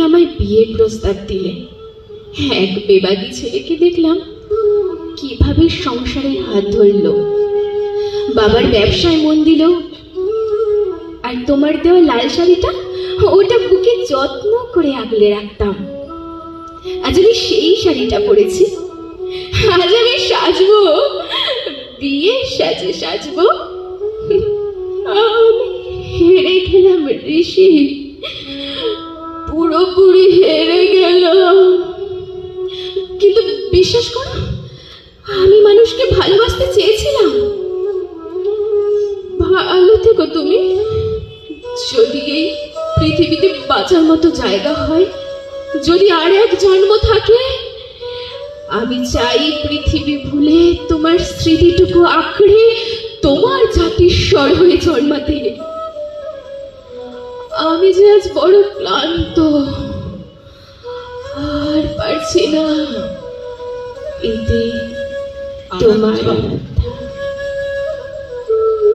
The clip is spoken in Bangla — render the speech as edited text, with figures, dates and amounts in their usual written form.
আমায় বিয়ের প্রস্তাব দিলে। এক বেবাগী ছেলেকে দেখলাম কিভাবে সংসারের হাত ধরল, বাবার ব্যবসায় মন দিল, আর তোমার দেওয়া লাল শাড়িটা ওটা বুকে যত্ন করে আগলে রাখতাম। আজ আমি সেই শাড়িটা পরেছি, আজ আমি সাজবো, বিয়ে সাজে সাজবো। আমি হেরে গেলাম ঋষি, পুরোপুরি হেরে গেলাম। কিন্তু বিশ্বাস করো, আমি মানুষকে ভালোবাসতে চেয়েছিলাম। ভালো থেকো তুমি। যদি এই পৃথিবীতে বাঁচার মতো জায়গা হয়, যদি আর এক জন্ম থাকে, আমি চাই পৃথিবী ভুলে তোমার স্মৃতিটুকু আঁকড়ে তোমার জাতিস্বর হয়ে জন্মাতে। আমি যে আজ বড় ক্লান্ত, আর পারছি না। এতে তোমার